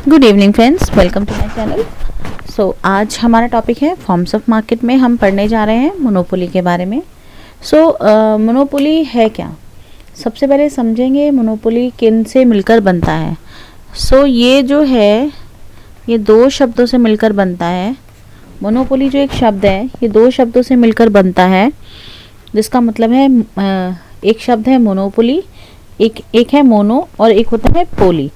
Good evening friends, welcome to my channel. So आज हमारा topic है फॉर्म्स ऑफ मार्केट में हम पढ़ने जा रहे हैं मोनोपोली के बारे में। मोनोपोली है क्या, सबसे पहले समझेंगे मोनोपोली किन से मिलकर बनता है। ये जो है ये दो शब्दों से मिलकर बनता है। मोनोपोली जो एक शब्द है ये दो शब्दों से मिलकर बनता है, जिसका मतलब है एक शब्द है मोनोपोली, एक है मोनो और एक होता है पोली।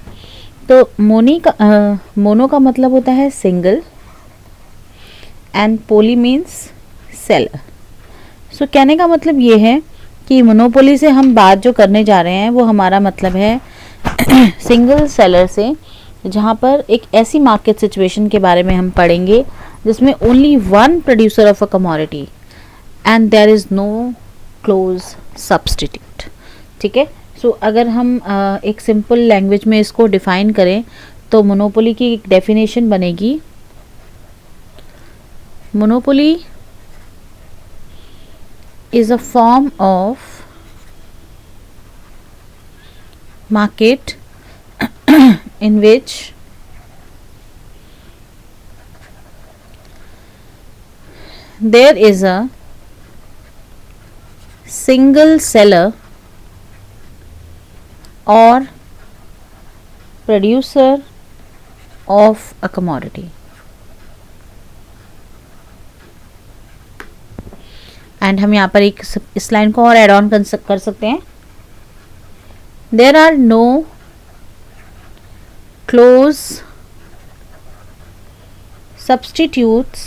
तो मोनो का मतलब होता है single and poly means seller. कहने का मतलब ये है कि मोनोपोली से हम बात जो करने जा रहे हैं वो हमारा मतलब है सिंगल सेलर से, जहाँ पर एक ऐसी मार्केट सिचुएशन के बारे में हम पढ़ेंगे जिसमें only one producer of a commodity and there is no close substitute. ठीक है। अगर हम एक सिंपल लैंग्वेज में इसको डिफाइन करें तो मोनोपोली की एक डेफिनेशन बनेगी, monopoly is a form of market in which there is a single seller or producer of a commodity, and हम यहाँ पर इस लाइन को और एड ऑन कर सकते हैं। There are no close substitutes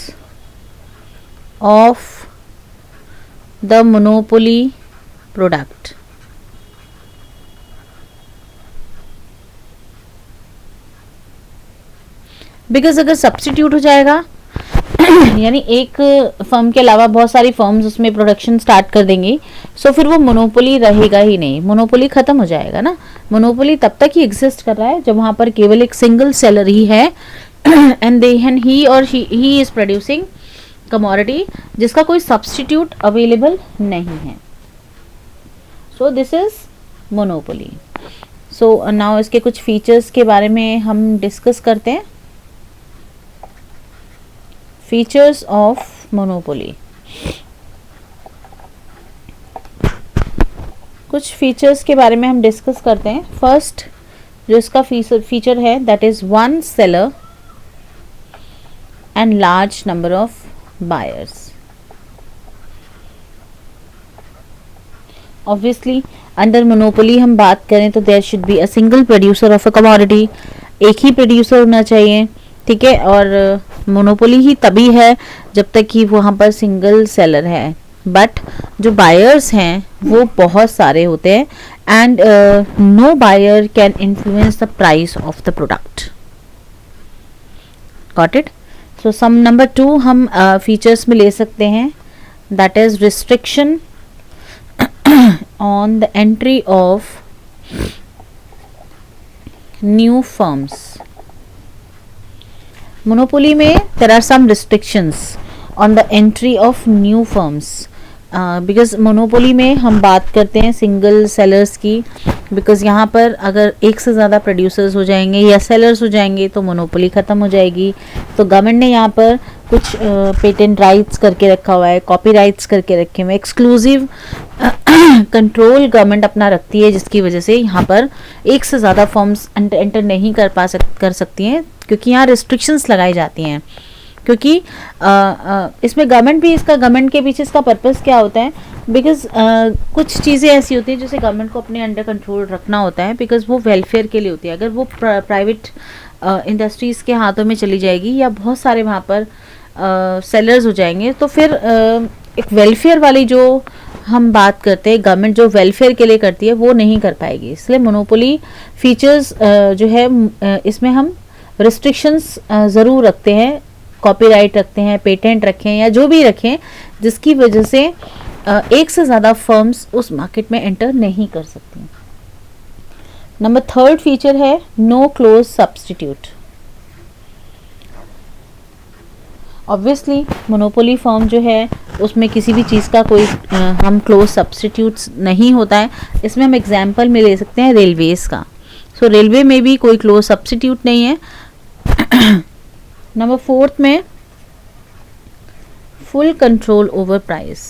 of the monopoly product. Because अगर सब्सटीट्यूट हो जाएगा यानी एक फर्म के अलावा बहुत सारी फर्म्स उसमें प्रोडक्शन स्टार्ट कर देंगी, फिर वो मोनोपोली रहेगा ही नहीं, मोनोपोली खत्म हो जाएगा ना। मोनोपोली तब तक ही एग्जिस्ट कर रहा है जब वहां पर केवल एक सिंगल सेलर ही है एंड ही और ही इज प्रोड्यूसिंग कमोडिटी जिसका कोई सब्सटीट्यूट अवेलेबल नहीं है। This is monopoly. नाउ इसके कुछ फीचर्स के बारे में हम डिस्कस करते हैं। फीचर्स ऑफ मोनोपोली, कुछ फीचर्स के बारे में हम डिस्कस करते हैं। फर्स्ट जो इसका फीचर है that is one seller and large number of buyers. Obviously under monopoly हम बात करें तो there should be a single producer of a commodity, एक ही प्रोड्यूसर होना चाहिए। ठीक है। और मोनोपोली ही तभी है जब तक कि वहाँ पर सिंगल सेलर है, बट जो बायर्स हैं वो बहुत सारे होते हैं and no buyer can influence the price of the product. Got it. Some number 2 हम फीचर्स में ले सकते हैं, that is restriction on the entry of new firms. Monopoly में there are some restrictions on the entry of new firms because monopoly में हम बात करते हैं सिंगल सेलर्स की, बिकॉज यहाँ पर अगर एक से ज़्यादा प्रोड्यूसर्स हो जाएंगे या सेलर्स हो जाएंगे तो मोनोपोली ख़त्म हो जाएगी। तो गवर्नमेंट ने यहाँ पर कुछ पेटेंट राइट्स करके रखा हुआ है, कॉपी राइट्स करके रखे हुए, एक्सक्लूसिव कंट्रोल गवर्नमेंट अपना रखती है, जिसकी वजह से यहाँ पर एक से ज़्यादा फर्म्स एंटर नहीं कर सकती हैं, क्योंकि यहाँ रिस्ट्रिक्शंस लगाई जाती हैं। क्योंकि इसमें गवर्नमेंट के पीछे इसका पर्पस क्या होता है, बिकॉज कुछ चीज़ें ऐसी होती हैं जिसे गवर्नमेंट को अपने अंडर कंट्रोल रखना होता है, बिकॉज वो वेलफेयर के लिए होती है। अगर वो प्राइवेट इंडस्ट्रीज़ के हाथों में चली जाएगी या बहुत सारे वहाँ पर सेलर्स हो जाएंगे तो फिर एक वेलफेयर वाली जो हम बात करते हैं, गवर्नमेंट जो वेलफेयर के लिए करती है वो नहीं कर पाएगी। इसलिए मोनोपोली फीचर्स जो है इसमें हम रिस्ट्रिक्शंस ज़रूर रखते हैं, कॉपीराइट रखते हैं, पेटेंट रखें या जो भी रखें, जिसकी वजह से एक से ज़्यादा फर्म्स उस मार्केट में एंटर नहीं कर सकती। नंबर 3 फीचर है no close substitute. Obviously monopoly firm जो है उसमें किसी भी चीज़ का कोई हम क्लोज सब्स्टिट्यूट्स नहीं होता है। इसमें हम एग्जाम्पल में ले सकते हैं रेलवेज़ का। रेलवे में भी कोई क्लोज सब्स्टिट्यूट नहीं है, नंबर 4 में full control over price,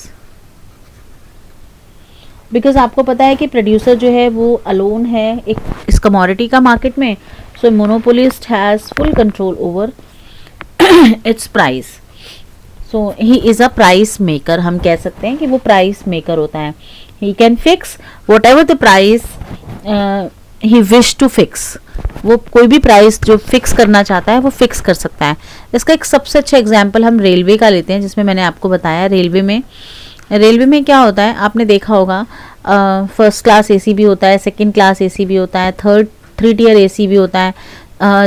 because आपको पता है कि प्रोड्यूसर जो है वो अलोन है एक इस कमोडिटी का मार्केट में, so monopolist has full control over its price, so he is a price maker, हम कह सकते हैं कि वो प्राइस मेकर होता है। He can fix whatever the price he wish to fix, वो कोई भी प्राइस जो फिक्स करना चाहता है वो फिक्स कर सकता है। इसका एक सबसे अच्छा एग्जांपल हम रेलवे का लेते हैं, जिसमें मैंने आपको बताया रेलवे में क्या होता है, आपने देखा होगा फर्स्ट क्लास एसी भी होता है, सेकंड क्लास एसी भी होता है, थ्री टियर एसी भी होता है,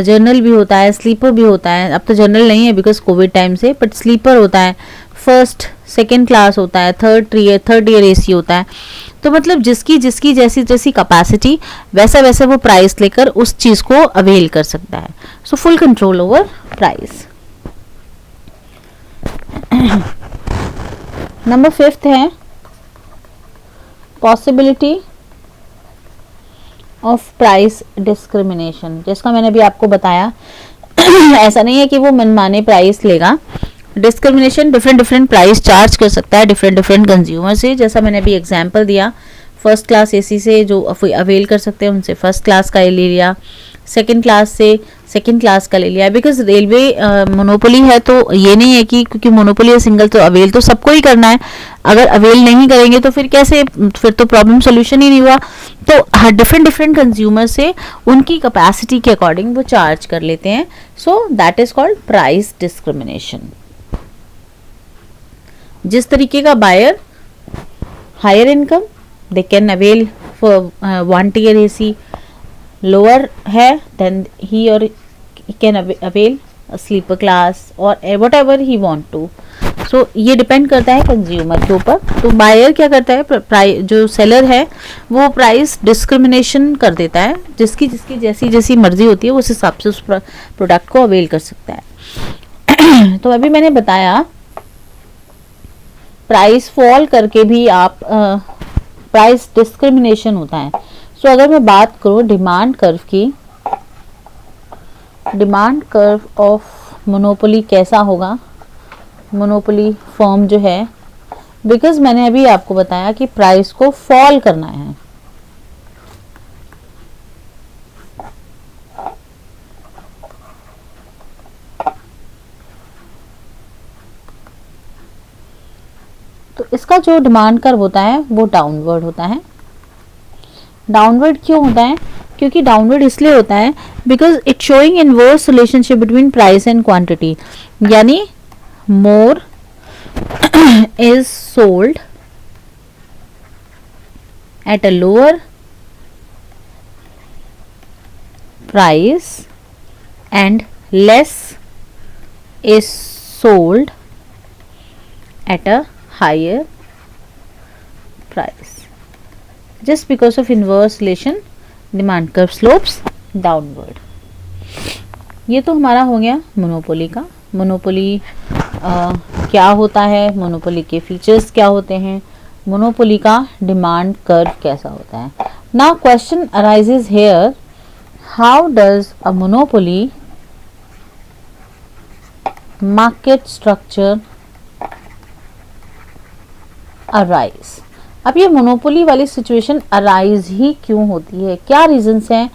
जनरल भी होता है, स्लीपर भी होता है। अब तो जनरल नहीं है बिकॉज कोविड टाइम से, बट स्लीपर होता है, फर्स्ट सेकंड क्लास होता है, थर्ड टियर एसी होता है। तो मतलब जिसकी जिसकी जैसी जैसी कैपेसिटी वैसा वैसा वो प्राइस लेकर उस चीज़ को अवेल कर सकता है। So full control over price. Number 5 है पॉसिबिलिटी ऑफ प्राइस डिस्क्रिमिनेशन, जिसका मैंने अभी आपको बताया ऐसा नहीं है कि वो मनमाने प्राइस लेगा, डिस्क्रिमिनेशन डिफरेंट प्राइस चार्ज कर सकता है डिफरेंट कंज्यूमर से। जैसा मैंने अभी एग्जांपल दिया, फर्स्ट क्लास एसी से जो अवेल कर सकते हैं उनसे फर्स्ट क्लास का ले लिया, सेकंड क्लास से सेकंड क्लास का ले लिया। बिकॉज रेलवे मोनोपोली है तो ये नहीं है कि क्योंकि मोनोपोली है सिंगल तो अवेल तो सबको ही करना है, अगर अवेल नहीं करेंगे तो फिर कैसे, फिर तो प्रॉब्लम सोल्यूशन ही नहीं हुआ। तो हर डिफरेंट कंज्यूमर से उनकी कैपेसिटी के अकॉर्डिंग वो चार्ज कर लेते हैं, so that is called price discrimination. जिस तरीके का buyer higher income they can avail for 1 tier AC, lower है देन ही और कैन अवेल स्लीपर क्लास और whatever he want to. So ये डिपेंड करता है कंज्यूमर के ऊपर। तो बायर क्या करता है, जो सेलर है वो प्राइस डिस्क्रिमिनेशन कर देता है, जिसकी जिसकी जैसी जैसी मर्जी होती है उस हिसाब से उस प्रोडक्ट को अवेल कर सकता है। तो अभी मैंने बताया प्राइस फॉल करके भी आप प्राइस डिस्क्रिमिनेशन होता है। सो अगर मैं बात करूं डिमांड कर्व की, डिमांड कर्व ऑफ मोनोपोली कैसा होगा, मोनोपोली फर्म जो है, बिकॉज मैंने अभी आपको बताया कि प्राइस को फॉल करना है, तो इसका जो डिमांड कर्व होता है वो डाउनवर्ड होता है। डाउनवर्ड क्यों होता है, क्योंकि डाउनवर्ड इसलिए होता है because it showing inverse relationship between price and quantity, यानी more is sold at a lower price and less is sold at a higher price just because of inverse relation demand curve slopes downward। ये तो हमारा हो गया monopoly का। Monopoly क्या होता है, मोनोपोली के फीचर्स क्या होते हैं, मोनोपोली का डिमांड कर्व कैसा होता है। Now question arises here, how does a monopoly market structure arise. अब ये मोनोपोली वाली सिचुएशन अराइज ही क्यों होती है, क्या रीजंस हैं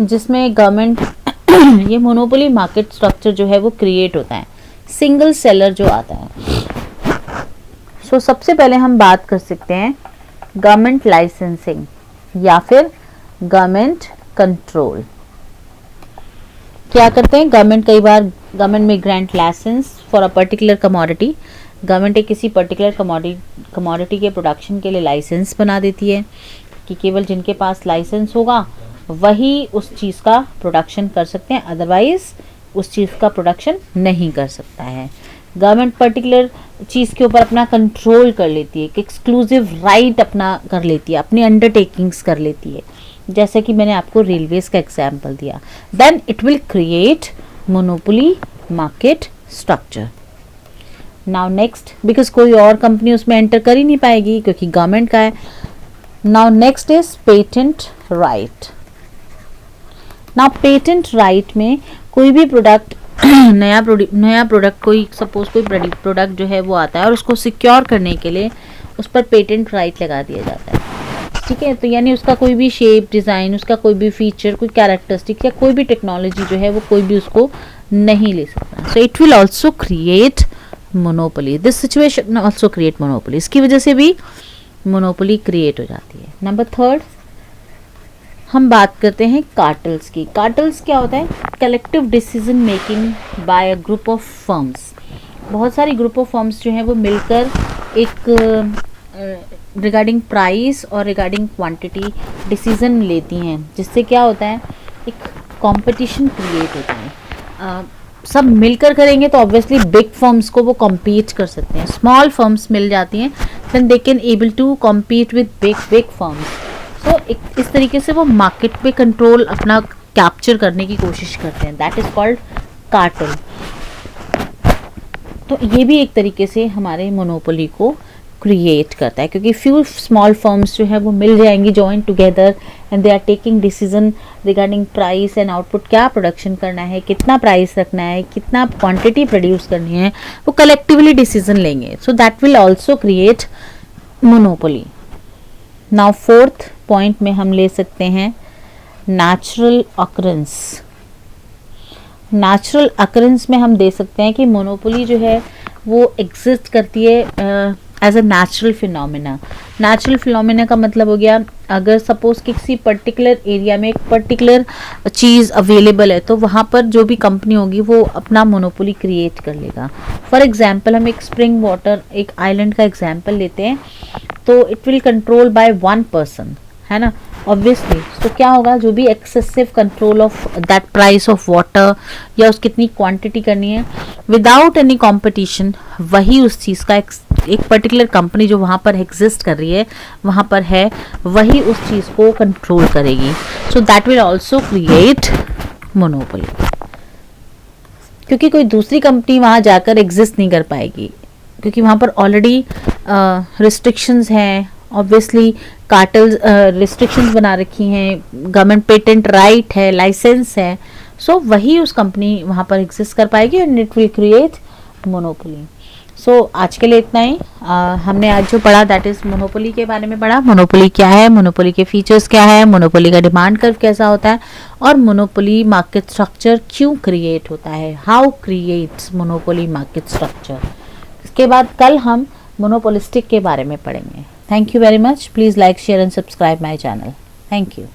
जिसमें गवर्नमेंट ये मोनोपोली मार्केट स्ट्रक्चर जो है वो क्रिएट होता है, सिंगल सेलर जो आता है। सो सबसे पहले हम बात कर सकते हैं गवर्नमेंट लाइसेंसिंग या फिर गवर्नमेंट कंट्रोल। क्या करते हैं गवर्नमेंट, कई बार गवर्नमेंट में grant licence for a particular commodity, government एक किसी पर्टिकुलर कमोडिटी के प्रोडक्शन के लिए लाइसेंस बना देती है कि केवल जिनके पास लाइसेंस होगा वही उस चीज़ का प्रोडक्शन कर सकते हैं, अदरवाइज उस चीज़ का प्रोडक्शन नहीं कर सकता है। गवर्नमेंट पर्टिकुलर चीज़ के ऊपर अपना कंट्रोल कर लेती है, एक्सक्लूसिव राइट अपना कर लेती है, अपनी अंडरटेकिंग्स कर लेती है, जैसे कि मैंने आपको रेलवेज का एग्जाम्पल दिया। Then it will create monopoly market structure. Now next, because कोई और कंपनी उसमें एंटर कर ही नहीं पाएगी क्योंकि गवर्नमेंट का है। Now next is patent right. ना पेटेंट राइट में कोई भी प्रोडक्ट नया प्रोडक्ट कोई सपोज कोई प्रोडक्ट जो है वो आता है और उसको सिक्योर करने के लिए उस पर पेटेंट राइट लगा दिया जाता है, ठीक है। तो यानी उसका कोई भी शेप, डिज़ाइन, उसका कोई भी फीचर, कोई कैरेक्टरिस्टिक या कोई भी टेक्नोलॉजी जो है वो कोई भी उसको नहीं ले सकता। So it will also create monopoly, this situation also create monopoly, इसकी वजह से भी मोनोपोली क्रिएट हो जाती है। नंबर थर्ड हम बात करते हैं कार्टल्स की। कार्टल्स क्या होता है? Collective decision making by a group of firms. बहुत सारी ग्रुप ऑफ फर्म्स जो हैं वो मिलकर एक रिगार्डिंग प्राइस और रिगार्डिंग क्वांटिटी डिसीजन लेती हैं, जिससे क्या होता है, एक कंपटीशन क्रिएट होता है। सब मिलकर करेंगे तो ऑब्वियसली बिग फर्म्स को वो कम्पीट कर सकते हैं। स्मॉल फर्म्स मिल जाती हैं, then they can able to compete with big firms. तो इस तरीके से वो मार्केट पे कंट्रोल अपना कैप्चर करने की कोशिश करते हैं, दैट इज कॉल्ड कार्टेल। तो ये भी एक तरीके से हमारे मोनोपोली को क्रिएट करता है, क्योंकि फ्यू स्मॉल फर्म्स जो है वो मिल जाएंगी join together and they are taking decision regarding price and output, क्या प्रोडक्शन करना है, कितना प्राइस रखना है, कितना क्वांटिटी प्रोड्यूस करनी है, वो कलेक्टिवली डिसीजन लेंगे। So that will also create monopoly. Now fourth point में हम ले सकते हैं नेचुरल अकरेंस। नेचुरल अकरेंस में हम दे सकते हैं कि मोनोपोली जो है वो एग्जिस्ट करती है as a natural phenomena. Natural phenomena का मतलब हो गया, अगर सपोज किसी पर्टिकुलर एरिया में एक पर्टिकुलर चीज़ अवेलेबल है तो वहाँ पर जो भी कंपनी होगी वो अपना मोनोपोली क्रिएट कर लेगा। फॉर एग्जांपल हम एक स्प्रिंग वाटर, एक आइलैंड का एग्जांपल लेते हैं, तो it will control by one person, है ना, ऑब्वियसली। तो क्या होगा, जो भी excessive control of that price of water या उस कितनी क्वांटिटी करनी है विदाउट एनी कंपटीशन, वही उस चीज़ का एक पर्टिकुलर कंपनी जो वहाँ पर एग्जिस्ट कर रही है, वहाँ पर है, वही उस चीज़ को कंट्रोल करेगी। So that will also create monopoly, क्योंकि कोई दूसरी कंपनी वहाँ जाकर एग्जिस्ट नहीं कर पाएगी, क्योंकि वहाँ पर ऑलरेडी रिस्ट्रिक्शंस हैं, ऑब्वियसली कार्टल्स रिस्ट्रिक्शंस बना रखी हैं, गवर्नमेंट पेटेंट राइट है, लाइसेंस है। सो वही उस कंपनी वहाँ पर एग्जिस्ट कर पाएगी and it will create monopoly. So आज के लिए इतना ही। हमने आज जो पढ़ा दैट इज मोनोपोली के बारे में पढ़ा। मोनोपोली क्या है, मोनोपोली के फीचर्स क्या है, मोनोपोली का डिमांड कर्व कैसा होता है, और मोनोपोली मार्केट स्ट्रक्चर क्यों क्रिएट होता है, how creates monopoly market structure. इसके बाद कल हम मोनोपोलिस्टिक के बारे में पढ़ेंगे। Thank you very much. Please like, share and subscribe my channel. Thank you.